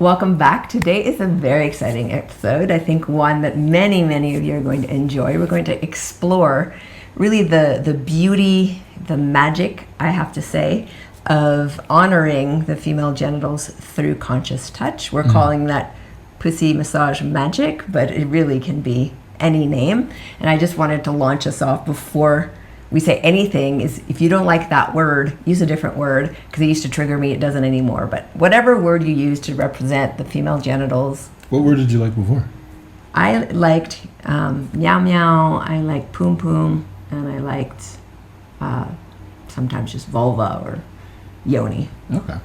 Welcome back. Today is a very exciting episode. I think one that many of you are going to enjoy. We're going to explore really the beauty, the magic, I have to say, of honoring the female genitals through conscious touch. We're calling that pussy massage magic, but it really can be any name. And I just wanted to launch us off before we say anything is, if you don't like that word, use a different word, because it used to trigger me. It doesn't anymore. But whatever word you use to represent the female genitals. What word did you like before? I liked meow meow, I liked poom poom, and I liked sometimes just vulva or yoni. Okay.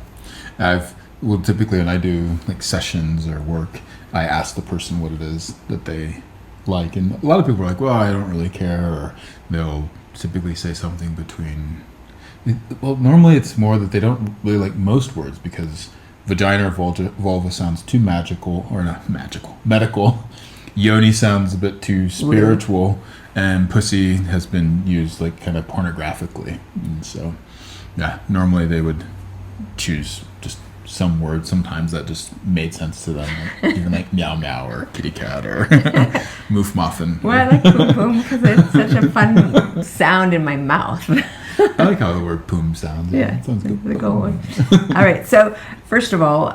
Typically when I do like sessions or work, I ask the person what it is that they like. And a lot of people are like, well, I don't really care, or they'll typically say something between, well, normally it's more that they don't really like most words, because vagina or vulva sounds too magical, or not magical, medical. Yoni sounds a bit too spiritual, and pussy has been used like kind of pornographically. And so, yeah, normally they would choose just some word sometimes that just made sense to them, like, even like meow meow or kitty cat or moof muffin. Well, I like poom poom because it's such a fun sound in my mouth. I like how the word poom sounds. Yeah, it sounds good. The good one. All right, so first of all,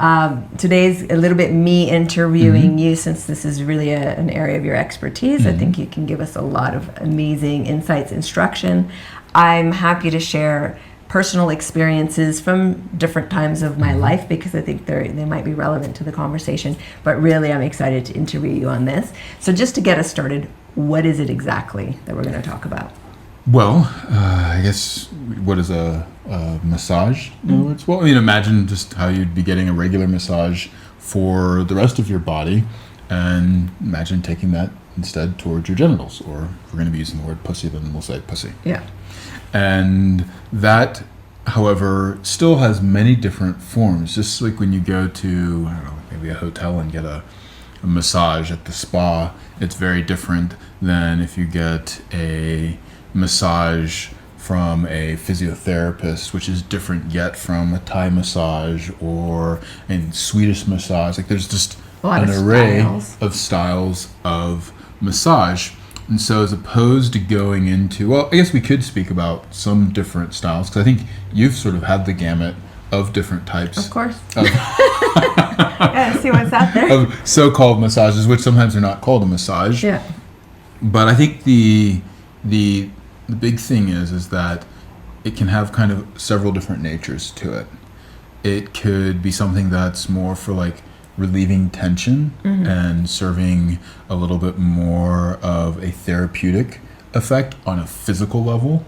today's a little bit me interviewing you, since this is really an area of your expertise. I think you can give us a lot of amazing insights, instruction. I'm happy to share personal experiences from different times of my life, because I think they might be relevant to the conversation. But really, I'm excited to interview you on this. So just to get us started, what is it exactly that we're going to talk about? Well, I guess, what is a massage? In other words, well, I mean, imagine just how you'd be getting a regular massage for the rest of your body, and imagine taking that instead towards your genitals. Or if we're going to be using the word pussy, then we'll say pussy. Yeah. And that, however, still has many different forms. Just like when you go to, I don't know, maybe a hotel and get a massage at the spa, it's very different than if you get a massage from a physiotherapist, which is different yet from a Thai massage or a Swedish massage. Like, there's just an array of styles of massage. And so as opposed to going into, well, I guess we could speak about some different styles, because I think you've sort of had the gamut of different types. Of course. Yeah, see what's out there. Of so-called massages, which sometimes are not called a massage. Yeah. But I think the big thing is that it can have kind of several different natures to it. It could be something that's more for like relieving tension and serving a little bit more of a therapeutic effect on a physical level.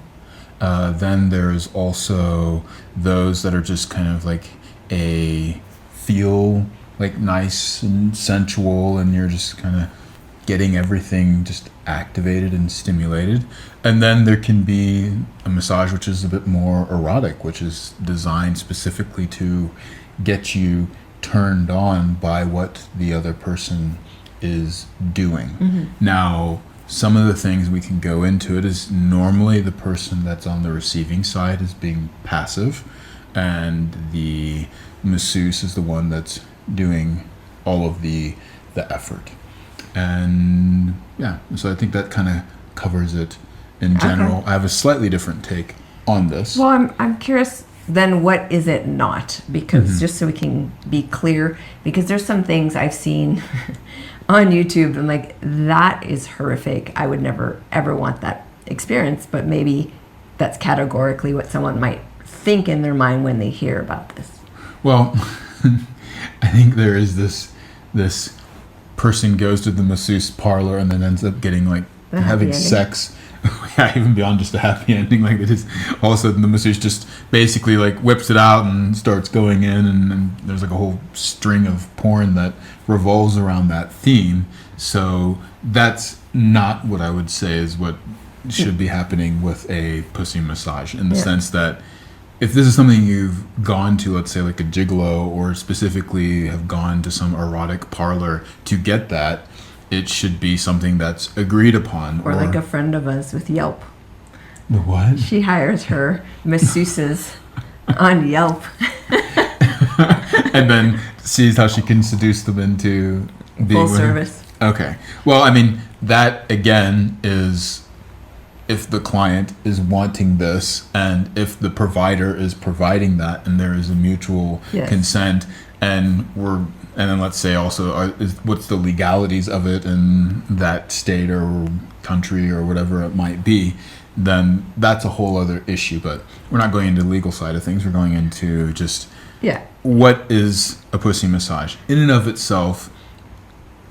Then there's also those that are just kind of like a feel like nice and sensual, and you're just kind of getting everything just activated and stimulated. And then there can be a massage which is a bit more erotic, which is designed specifically to get you turned on by what the other person is doing. Now, some of the things we can go into it is normally the person that's on the receiving side is being passive, and the masseuse is the one that's doing all of the effort. And yeah, so I think that kind of covers it in general. Okay. I have a slightly different take on this. Well, I'm curious then, what is it not? Because just so we can be clear, because there's some things I've seen on YouTube and like, that is horrific. I would never ever want that experience, but maybe that's categorically what someone might think in their mind when they hear about this. Well, I think there is this person goes to the masseuse parlor and then ends up getting like having sex. Yeah, even beyond just a happy ending, like it is. All of a sudden, the masseuse just basically like whips it out and starts going in, and there's like a whole string of porn that revolves around that theme. So that's not what I would say is what should be happening with a pussy massage, in the sense that if this is something you've gone to, let's say like a gigolo, or specifically have gone to some erotic parlor to get that, it should be something that's agreed upon. Or like a friend of us with Yelp. The what? She hires her masseuses on Yelp. And then sees how she can seduce them into being Full with her. service. Okay. Well, I mean, that again is if the client is wanting this and if the provider is providing that and there is a mutual Yes. consent and then let's say also what's the legalities of it in that state or country or whatever it might be, then that's a whole other issue. But we're not going into the legal side of things. We're going into just what is a pussy massage. In and of itself,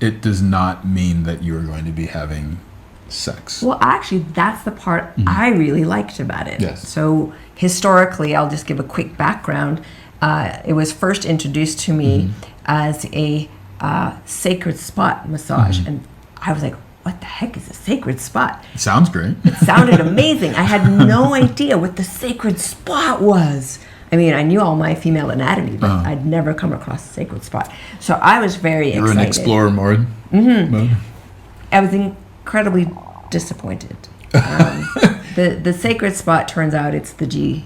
it does not mean that you are going to be having sex. Well, actually, that's the part I really liked about it. Yes. So historically, I'll just give a quick background. It was first introduced to me as a sacred spot massage. And I was like, what the heck is a sacred spot? It sounds great. It sounded amazing. I had no idea what the sacred spot was. I mean, I knew all my female anatomy, but I'd never come across a sacred spot. So I was very excited. You're in explorer mode. Mode. I was incredibly disappointed. The sacred spot, turns out it's the G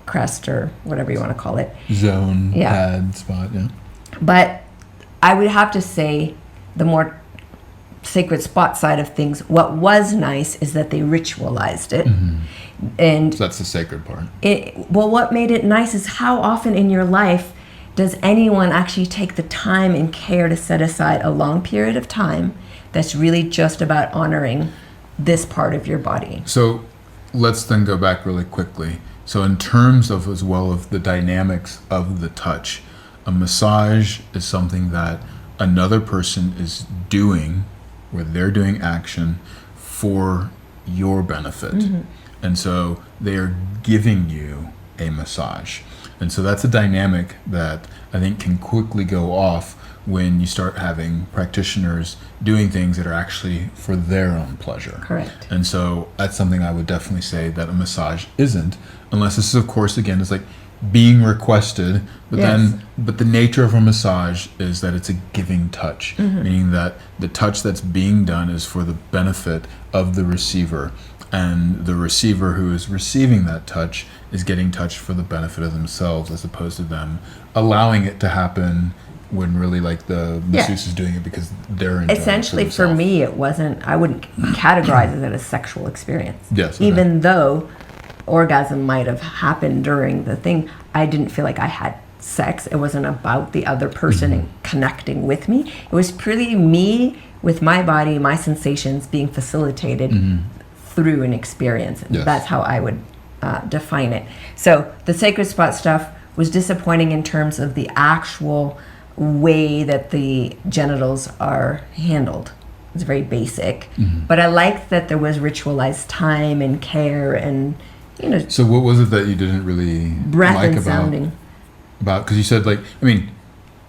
crest or whatever you want to call it. Zone, pad, spot, yeah. But I would have to say the more sacred spot side of things, what was nice is that they ritualized it. And so that's the sacred part. What made it nice is how often in your life does anyone actually take the time and care to set aside a long period of time that's really just about honoring this part of your body. So let's then go back really quickly. So in terms of as well of the dynamics of the touch, a massage is something that another person is doing, where they're doing action for your benefit. And so they are giving you a massage. And so that's a dynamic that I think can quickly go off when you start having practitioners doing things that are actually for their own pleasure. Correct. And so that's something I would definitely say that a massage isn't, unless this is, of course, again, it's like being requested, but but the nature of a massage is that it's a giving touch, meaning that the touch that's being done is for the benefit of the receiver, and the receiver who is receiving that touch is getting touched for the benefit of themselves, as opposed to them allowing it to happen when really like the masseuse is doing it because they're enjoying essentially it for me it wasn't, I wouldn't categorize it as a sexual experience. Yes. Even though orgasm might have happened during the thing, I didn't feel like I had sex. It wasn't about the other person and connecting with me. It was purely me with my body, my sensations being facilitated through an experience. And that's how I would define it. So the sacred spot stuff was disappointing in terms of the actual way that the genitals are handled. It's very basic, but I liked that there was ritualized time and care and, you know. So what was it that you didn't really breath like and sounding about? Because you said, like, I mean,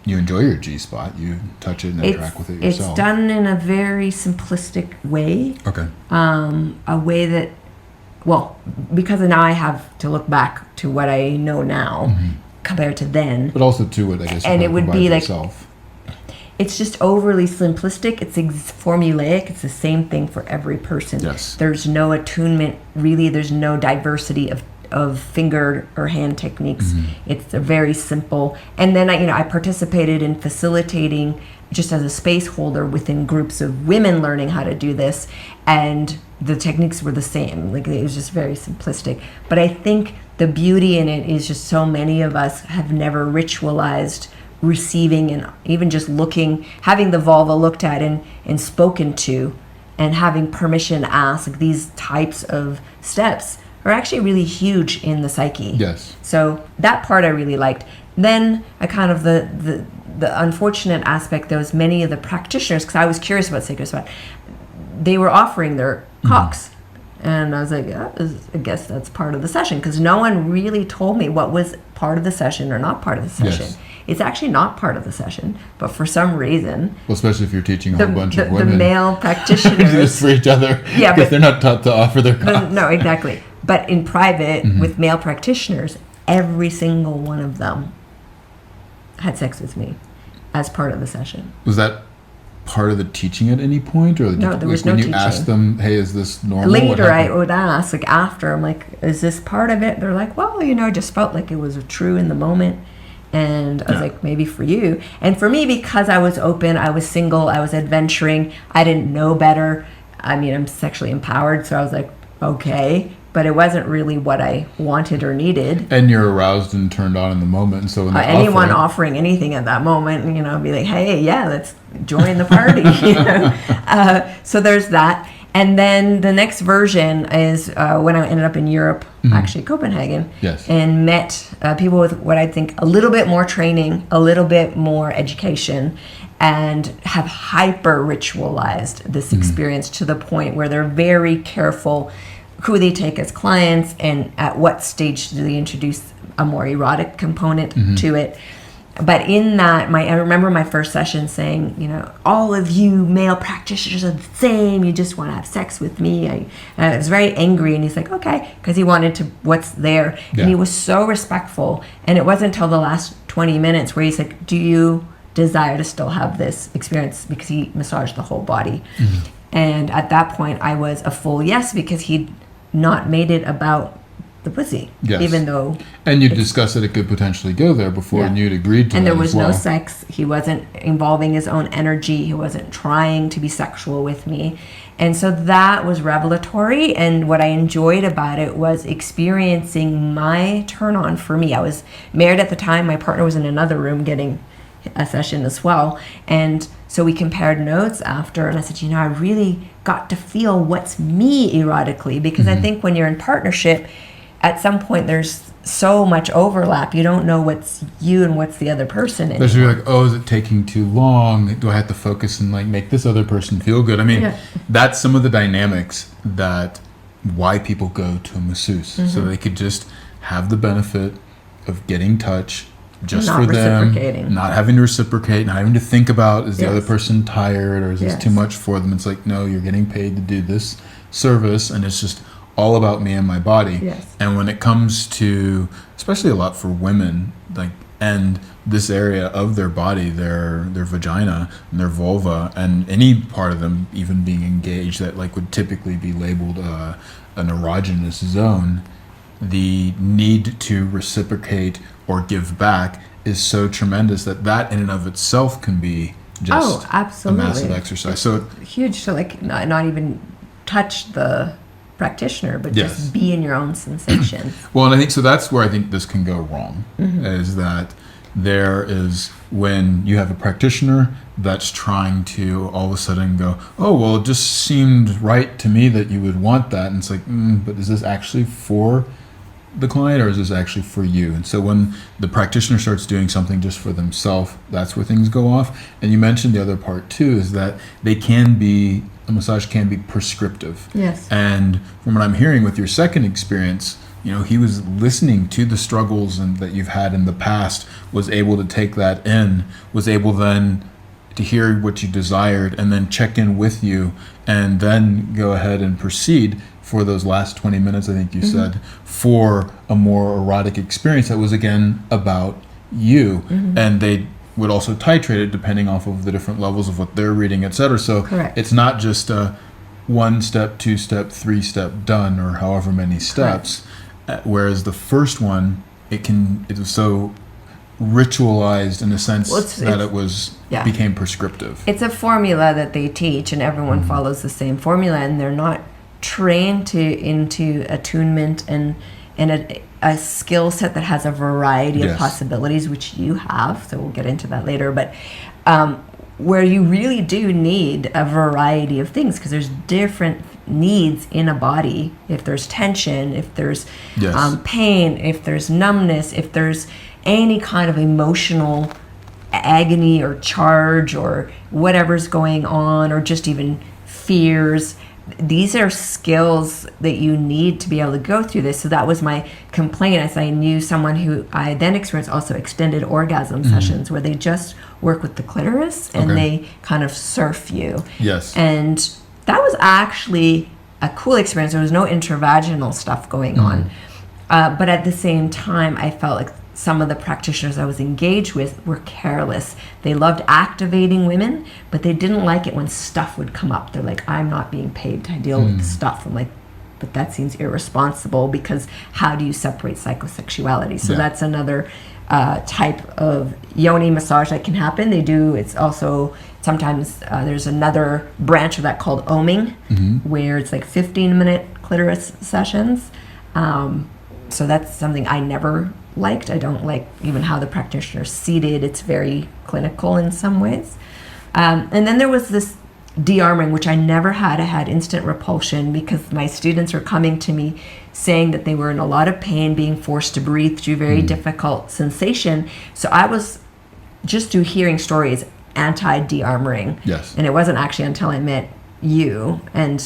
you enjoy your G spot, you touch it and interact with it yourself. It's done in a very simplistic way. Okay. A way that, well, because now I have to look back to what I know now compared to then. But also to what I guess you and it would be like yourself. It's just overly simplistic. It's formulaic. It's the same thing for every person. Yes. There's no attunement, really. There's no diversity of finger or hand techniques. It's a very simple. And then I participated in facilitating just as a space holder within groups of women learning how to do this, and the techniques were the same. Like, it was just very simplistic. But I think the beauty in it is just so many of us have never ritualized receiving and even just looking, having the vulva looked at and spoken to, and having permission asked. These types of steps are actually really huge in the psyche. Yes. So that part I really liked. Then I kind of the unfortunate aspect, there was many of the practitioners, because I was curious about sacred spot, they were offering their cocks. And I was like, I guess that's part of the session, because no one really told me what was part of the session or not part of the session. Yes. It's actually not part of the session, but for some reason, Well, especially if you're teaching a whole bunch of women. the male do practitioners this for each other. Yeah, because but- they're not taught to offer their cock. no, exactly. But in private with male practitioners, every single one of them had sex with me as part of the session. Was that part of the teaching at any point, or No, there was when no you teaching. asked them, "Hey, is this normal?" What Later, I happened? would ask, after, I'm like, is this part of it? They're like, well, I just felt like it was true in the moment. And I was like, maybe for you. And for me, because I was open, I was single, I was adventuring, I didn't know better. I mean, I'm sexually empowered, so I was like, okay. But it wasn't really what I wanted or needed. And you're aroused and turned on in the moment. So when anyone offering anything at that moment, be like, hey, yeah, let's join the party. So there's that. And then the next version is when I ended up in Europe, actually Copenhagen, and met people with what I think a little bit more training, a little bit more education, and have hyper ritualized this experience to the point where they're very careful who they take as clients and at what stage do they introduce a more erotic component to it. But in that, I remember my first session saying, all of you male practitioners are the same. You just want to have sex with me. I was very angry, and he's like, okay, because he wanted to what's there. Yeah. And he was so respectful. And it wasn't until the last 20 minutes where he's like, do you desire to still have this experience? Because he massaged the whole body. And at that point, I was a full yes, because he'd not made it about the pussy, even though... And you discussed that it could potentially go there before, and you'd agreed to and that. And there was no sex. He wasn't involving his own energy. He wasn't trying to be sexual with me. And so that was revelatory. And what I enjoyed about it was experiencing my turn on for me. I was married at the time. My partner was in another room getting a session as well. And so we compared notes after, and I said, I really got to feel what's me erotically, because I think when you're in partnership, at some point there's so much overlap. You don't know what's you and what's the other person. Because you're like, is it taking too long? Do I have to focus and make this other person feel good? I mean, that's some of the dynamics that why people go to a masseuse, so they could just have the benefit of getting touch just for them, not having to reciprocate, not having to think about, is the other person tired, or is this too much for them? It's like, no, you're getting paid to do this service, and it's just all about me and my body. And when it comes to, especially a lot for women, and this area of their body, their vagina and their vulva, and any part of them even being engaged that would typically be labeled an erogenous zone, the need to reciprocate or give back is so tremendous that in and of itself can be just a massive exercise. So huge to not even touch the practitioner, but just be in your own sensation. Well, and I think so that's where I think this can go wrong, is that there is when you have a practitioner that's trying to all of a sudden go, it just seemed right to me that you would want that, and it's like, but is this actually for the client, or is this actually for you? And so when the practitioner starts doing something just for themselves, that's where things go off. And you mentioned the other part too, is that a massage can be prescriptive. And from what I'm hearing with your second experience, he was listening to the struggles that you've had in the past, was able to take that in, was able then to hear what you desired, and then check in with you, and then go ahead and proceed for those last 20 minutes, I think you said, for a more erotic experience that was, again, about you. And they would also titrate it depending off of the different levels of what they're reading, etc. So it's not just a 1-step, 2-step, 3-step done, or however many steps. Whereas the first one, it was so ritualized in the sense that it became prescriptive. It's a formula that they teach, and everyone follows the same formula, and they're not trained into attunement and a skill set that has a variety of possibilities, which you have, so we'll get into that later, but where you really do need a variety of things, because there's different needs in a body. If there's tension, if there's pain, if there's numbness, if there's any kind of emotional agony or charge or whatever's going on, or just even fears, these are skills that you need to be able to go through this. So that was my complaint, as I knew someone who I then experienced also extended orgasm sessions where they just work with the clitoris and they kind of surf you. And that was actually a cool experience. There was no intravaginal stuff going on. But at the same time, I felt like some of the practitioners I was engaged with were careless. They loved activating women, but they didn't like it when stuff would come up. They're like, I'm not being paid to deal with the stuff. I'm like, but that seems irresponsible, because how do you separate psychosexuality? So that's another type of yoni massage that can happen. They do. It's also sometimes there's another branch of that called oming, where it's like 15-minute clitoris sessions. So that's something I never liked. I don't like even how the practitioner's seated. It's very clinical in some ways. And then there was this de-armoring, which I never had. I had instant repulsion because my students were coming to me saying that they were in a lot of pain, being forced to breathe through very difficult sensation. So I was just through hearing stories anti-de-armoring. Yes. And it wasn't actually until I met you and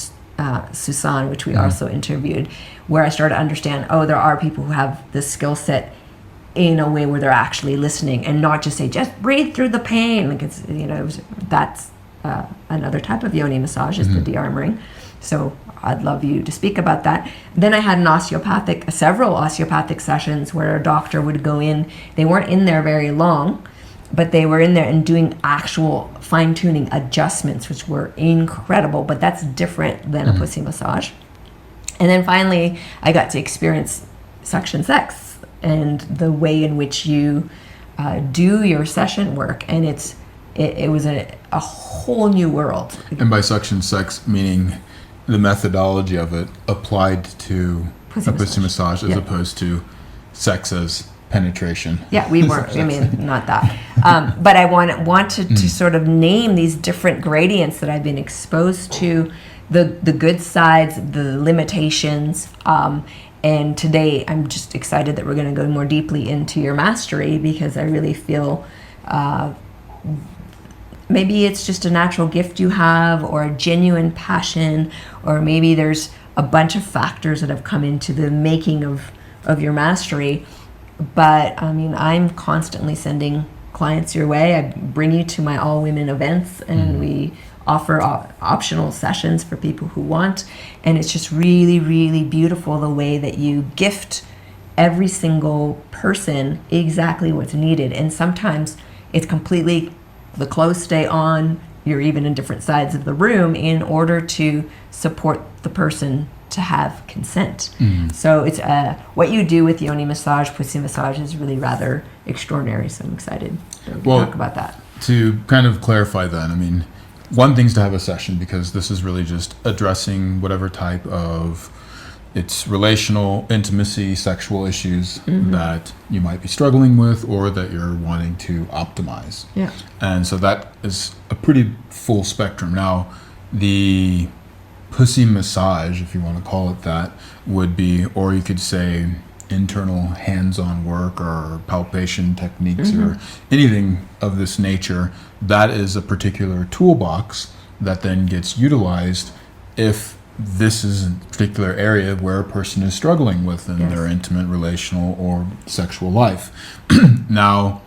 Susan, which we also interviewed, where I started to understand, there are people who have this skill set in a way where they're actually listening and not just say, just breathe through the pain. Like it's, that's another type of yoni massage is the de-armoring. So I'd love you to speak about that. Then I had several osteopathic sessions where a doctor would go in. They weren't in there very long, but they were in there and doing actual fine-tuning adjustments, which were incredible, but that's different than a pussy massage. And then finally, I got to experience suction sex and the way in which you do your session work. And it was a whole new world. And by suction sex, meaning the methodology of it applied to a pussy massage as opposed to sex as penetration. Yeah, we weren't. I mean, not that. But I wanted to sort of name these different gradients that I've been exposed to, the good sides, the limitations. And today I'm just excited that we're going to go more deeply into your mastery, because I really feel maybe it's just a natural gift you have, or a genuine passion, or maybe there's a bunch of factors that have come into the making of your mastery. But I mean, I'm constantly sending clients your way. I bring you to my all-women events, and we offer optional sessions for people who want. And it's just really, really beautiful the way that you gift every single person exactly what's needed. And sometimes it's completely, the clothes stay on, you're even in different sides of the room in order to support the person to have consent. So it's what you do with yoni massage, pussy massage is really rather extraordinary. So I'm excited to talk about that. To kind of clarify then, I mean, one thing's to have a session, because this is really just addressing whatever type of it's relational, intimacy, sexual issues that you might be struggling with or that you're wanting to optimize. Yeah. And so that is a pretty full spectrum. Now, the pussy massage, if you want to call it that, would be, or you could say internal hands-on work or palpation techniques or anything of this nature. That is a particular toolbox that then gets utilized if this is a particular area where a person is struggling with in their intimate, relational, or sexual life. Now,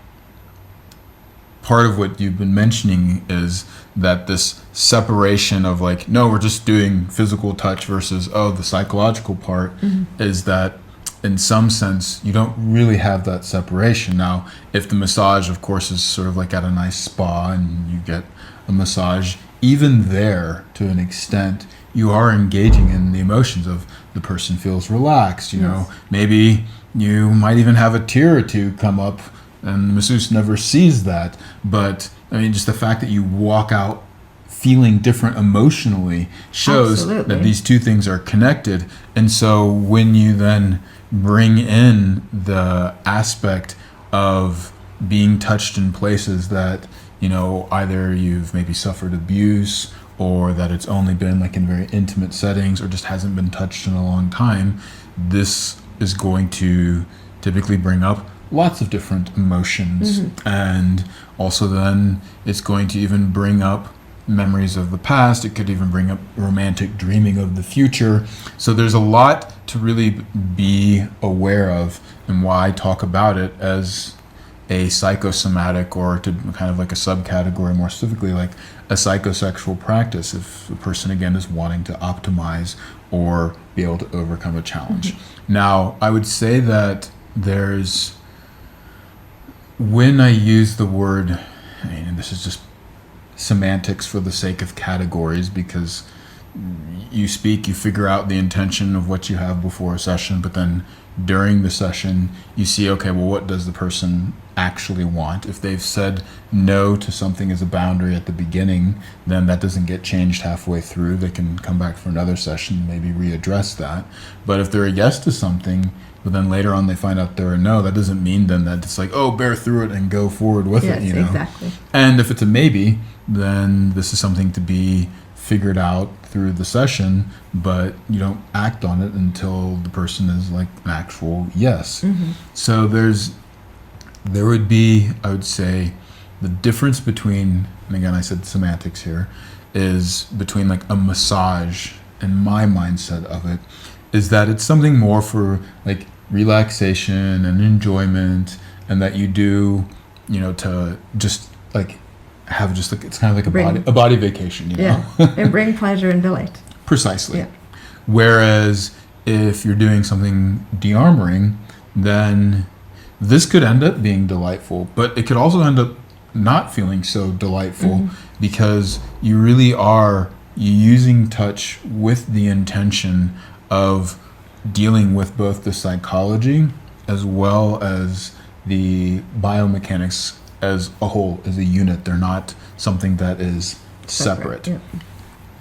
part of what you've been mentioning is that this separation of like, no, we're just doing physical touch versus, the psychological part is that in some sense, you don't really have that separation. Now, if the massage, of course, is sort of like at a nice spa and you get a massage, even there, to an extent, you are engaging in the emotions of the person feels relaxed, you know. Maybe you might even have a tear or two come up, and the masseuse never sees that. But, I mean, just the fact that you walk out feeling different emotionally shows that these two things are connected. And so when you then bring in the aspect of being touched in places that, either you've maybe suffered abuse, or that it's only been like in very intimate settings, or just hasn't been touched in a long time, this is going to typically bring up lots of different emotions. And also then it's going to even bring up memories of the past. It could even bring up romantic dreaming of the future. So there's a lot to really be aware of, and why I talk about it as a psychosomatic, or to kind of like a subcategory, more specifically like a psychosexual practice, if a person again is wanting to optimize or be able to overcome a challenge. Now, I would say that when I use the word, and this is just semantics for the sake of categories, because you speak, you figure out the intention of what you have before a session, but then during the session you see, okay, well, what does the person actually want? If they've said no to something as a boundary at the beginning, then that doesn't get changed halfway through. They can come back for another session, maybe readdress that. But if they're a yes to something, but then later on they find out they're a no, that doesn't mean then that it's like, oh, bear through it and go forward with it, you know? Exactly. And if it's a maybe, then this is something to be figured out through the session, but you don't act on it until the person is like an actual yes. So there would be, I would say, the difference between, and again I said semantics here, is between like a massage and my mindset of it is that it's something more for like relaxation and enjoyment, and that you do, you know, to just like have just like, it's kind of like a body vacation, you know? And bring pleasure and delight. Precisely. Yeah. Whereas if you're doing something de-armoring, then this could end up being delightful, but it could also end up not feeling so delightful because you really are using touch with the intention of dealing with both the psychology as well as the biomechanics as a whole, as a unit. They're not something that is separate. Yeah.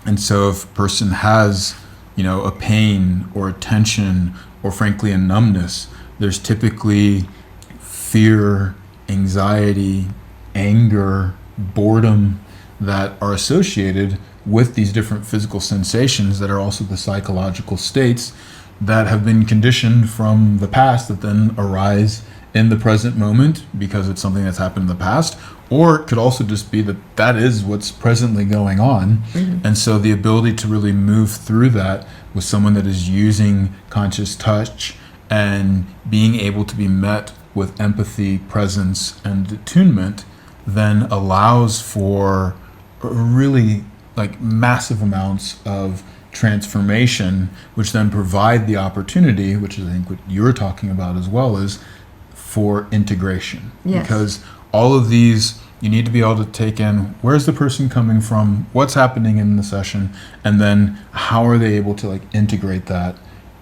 And so if a person has, you know, a pain or a tension or frankly a numbness, there's typically fear, anxiety, anger, boredom that are associated with these different physical sensations that are also the psychological states that have been conditioned from the past that then arise in the present moment because it's something that's happened in the past. Or it could also just be that that is what's presently going on. And so the ability to really move through that with someone that is using conscious touch and being able to be met with empathy, presence, and attunement then allows for really like massive amounts of transformation, which then provide the opportunity, which is I think what you're talking about as well, is for integration. Yes. Because all of these, you need to be able to take in where's the person coming from, what's happening in the session, and then how are they able to like integrate that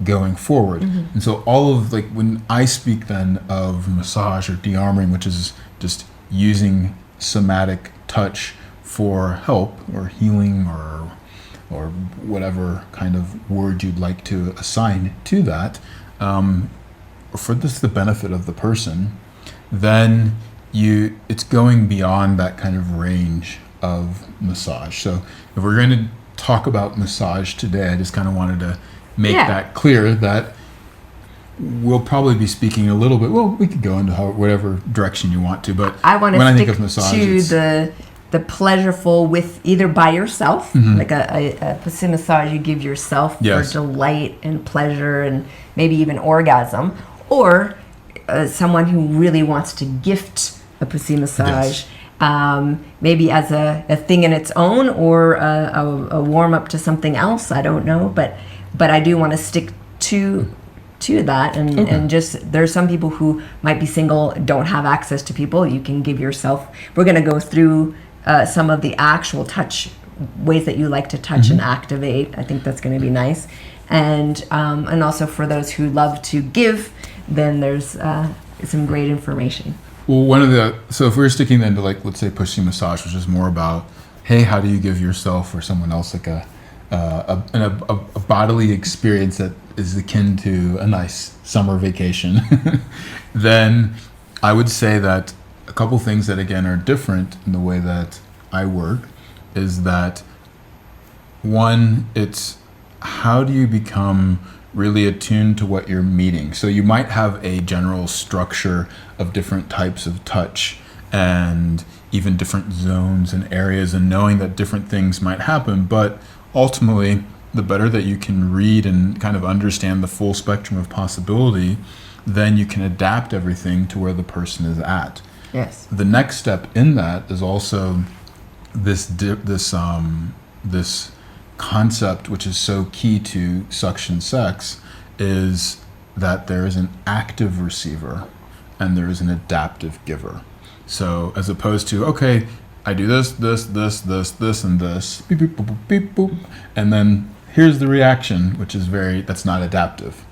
going forward. And so all of like when I speak then of massage or de-armoring, which is just using somatic touch for help or healing or whatever kind of word you'd like to assign to that, for this the benefit of the person, then it's going beyond that kind of range of massage. So if we're going to talk about massage today, I just kind of wanted to make that clear that we'll probably be speaking a little bit, well, we could go into whatever direction you want to, but I want to when I stick think of massage, to the pleasureful with either by yourself, like a pussy massage you give yourself for delight and pleasure and maybe even orgasm, or someone who really wants to gift a pussy massage, maybe as a thing in its own, or a warm up to something else. I don't know, but I do want to stick to that, and just there's some people who might be single, don't have access to people. You can give yourself. We're going to go through some of the actual touch ways that you like to touch and activate. I think that's going to be nice, and also for those who love to give, then there's some great information. Well, so if we're sticking then to like, let's say pussy massage, which is more about, hey, how do you give yourself or someone else like a bodily experience that is akin to a nice summer vacation, then I would say that a couple things that again are different in the way that I work is that one, it's how do you become really attuned to what you're meeting. So you might have a general structure of different types of touch and even different zones and areas, and knowing that different things might happen, but ultimately the better that you can read and kind of understand the full spectrum of possibility, then you can adapt everything to where the person is at. Yes. The next step in that is also this concept, which is so key to suction sex, is that there is an active receiver and there is an adaptive giver. So as opposed to, okay, I do this, and this, beep, beep, boop, boop, beep, boop, and then here's the reaction, which is that's not adaptive.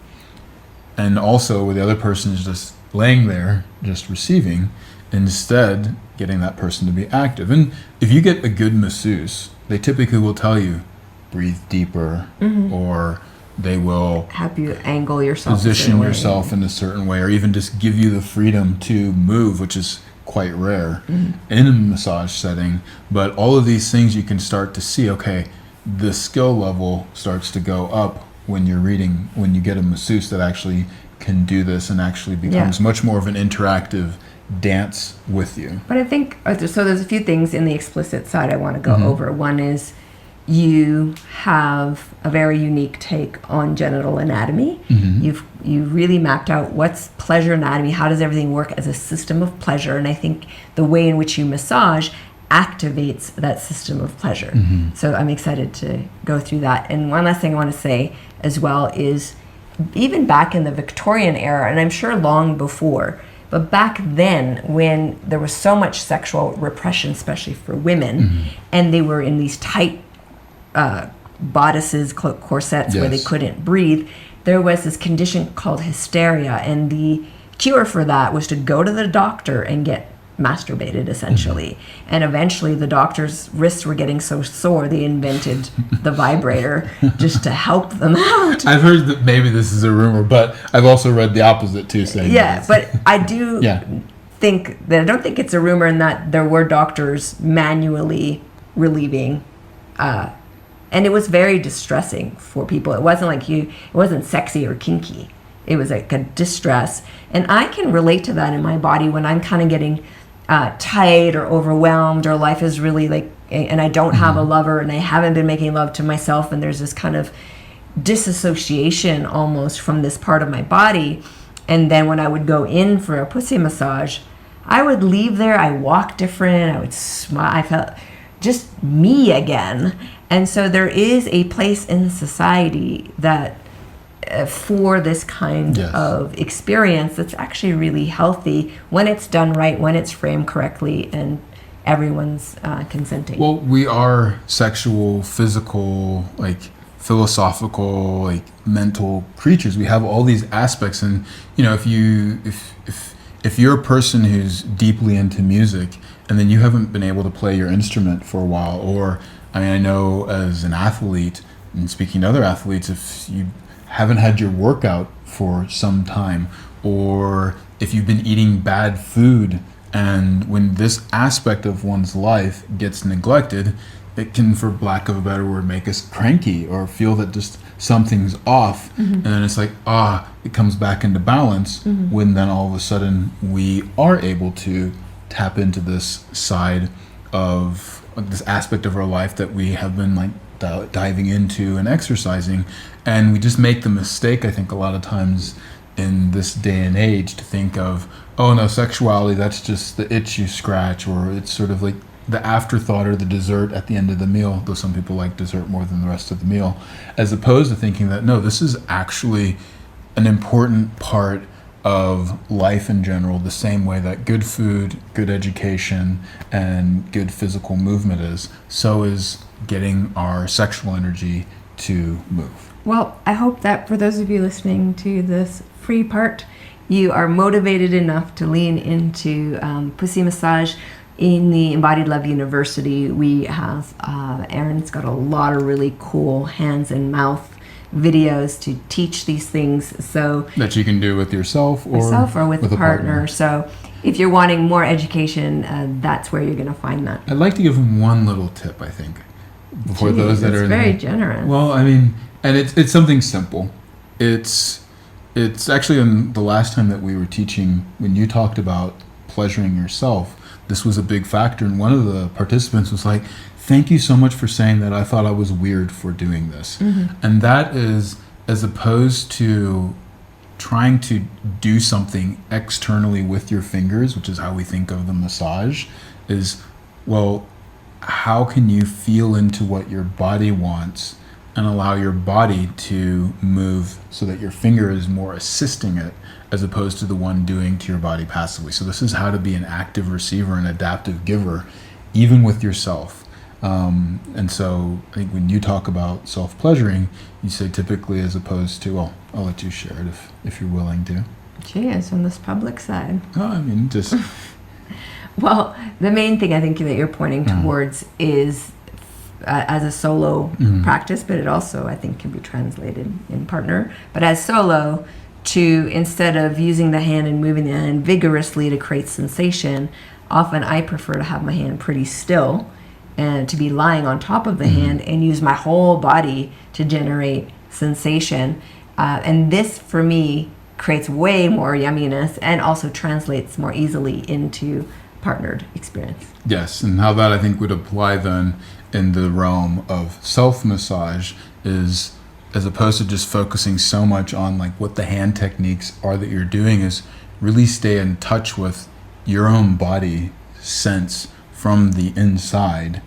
And also, where the other person is just laying there, just receiving, instead getting that person to be active. And if you get a good masseuse, they typically will tell you, breathe deeper, or they will have you angle yourself, position yourself in a certain way, or even just give you the freedom to move, which is quite rare in a massage setting. But all of these things you can start to see, okay, the skill level starts to go up when you get a masseuse that actually can do this and actually becomes much more of an interactive dance with you. But I think, so there's a few things in the explicit side I want to go over. One is you have a very unique take on genital anatomy. You really mapped out what's pleasure anatomy, how does everything work as a system of pleasure, and I think the way in which you massage activates that system of pleasure. So I'm excited to go through that. And one last thing I want to say as well is, even back in the Victorian era, and I'm sure long before, but back then when there was so much sexual repression, especially for women, and they were in these tight bodices, corsets, where they couldn't breathe, there was this condition called hysteria, and the cure for that was to go to the doctor and get masturbated, essentially. And eventually the doctor's wrists were getting so sore they invented the vibrator just to help them out. I've heard that maybe this is a rumor, but I've also read the opposite too, saying but I do think that, I don't think it's a rumor, in that there were doctors manually relieving, and it was very distressing for people. It wasn't it wasn't sexy or kinky. It was like a distress, and I can relate to that in my body when I'm kind of getting tight or overwhelmed, or life is really and I don't have a lover, and I haven't been making love to myself, and there's this kind of disassociation almost from this part of my body. And then when I would go in for a pussy massage, I would leave there, I walk different, I would smile, I felt just me again. And so there is a place in society that for this kind of experience that's actually really healthy when it's done right, when it's framed correctly, and everyone's consenting. Well, we are sexual, physical, philosophical, mental creatures. We have all these aspects, and if you're a person who's deeply into music and then you haven't been able to play your instrument for a while, or I know as an athlete, and speaking to other athletes, if you haven't had your workout for some time, or if you've been eating bad food, and when this aspect of one's life gets neglected, it can, for lack of a better word, make us cranky or feel that just something's off. And then it's it comes back into balance when then all of a sudden we are able to tap into this side of this aspect of our life that we have been diving into and exercising. And we just make the mistake, I think, a lot of times in this day and age, to think of, oh no, sexuality, that's just the itch you scratch, or it's sort of like the afterthought or the dessert at the end of the meal, though some people like dessert more than the rest of the meal, as opposed to thinking that no, this is actually an important part of life in general, the same way that good food, good education, and good physical movement is, so is getting our sexual energy to move. Well, I hope that for those of you listening to this free part, you are motivated enough to lean into pussy massage. In the Embodied Love University, we have, Aaron's got a lot of really cool hands and mouth videos to teach these things, so that you can do with yourself or with a partner. So if you're wanting more education, that's where you're going to find that. I'd like to give them one little tip, I think, before those that are very generous. Well, and it's something simple. It's actually in the last time that we were teaching, when you talked about pleasuring yourself, this was a big factor, and one of the participants was like, thank you so much for saying that. I thought I was weird for doing this. And that is, as opposed to trying to do something externally with your fingers, which is how we think of the massage, is, well, how can you feel into what your body wants and allow your body to move so that your finger is more assisting it, as opposed to the one doing to your body passively. So this is how to be an active receiver and adaptive giver even with yourself. And so I think when you talk about self-pleasuring, you say typically as opposed to, well, I'll let you share it if you're willing to. She is on this public side. Oh, I mean, just... Well, the main thing I think that you're pointing towards is as a solo practice, but it also, I think, can be translated in partner. But as solo, to instead of using the hand and moving the hand vigorously to create sensation, often I prefer to have my hand pretty still and to be lying on top of the hand and use my whole body to generate sensation. And this, for me, creates way more yumminess and also translates more easily into partnered experience. Yes, and how that I think would apply then in the realm of self-massage is, as opposed to just focusing so much on like what the hand techniques are that you're doing, is really stay in touch with your own body sense from the inside,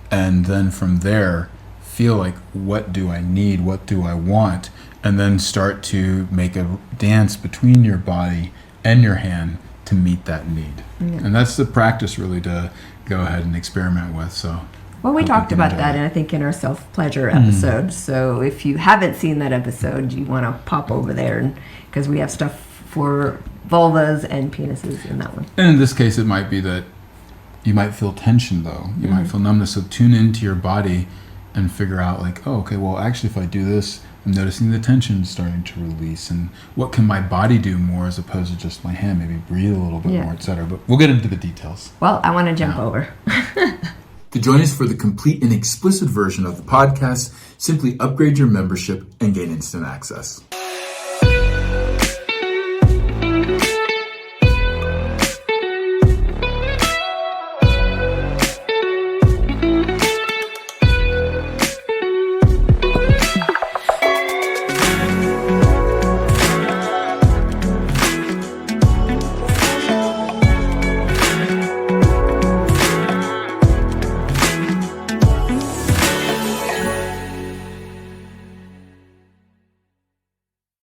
and then from there feel like, what do I need, what do I want, and then start to make a dance between your body and your hand to meet that need. And that's the practice really to go ahead and experiment with. So well, we talked about that, and I think in our self-pleasure episode. So if you haven't seen that episode, you want to pop over there, because we have stuff for vulvas and penises in that one. And in this case, it might be that you might feel tension, though. You might feel numbness. So tune into your body and figure out, like, oh, okay, well, actually, if I do this, I'm noticing the tension starting to release. And what can my body do more as opposed to just my hand? Maybe breathe a little bit more, etc. But we'll get into the details. Well, I want to jump over. To join us for the complete and explicit version of the podcast, simply upgrade your membership and gain instant access.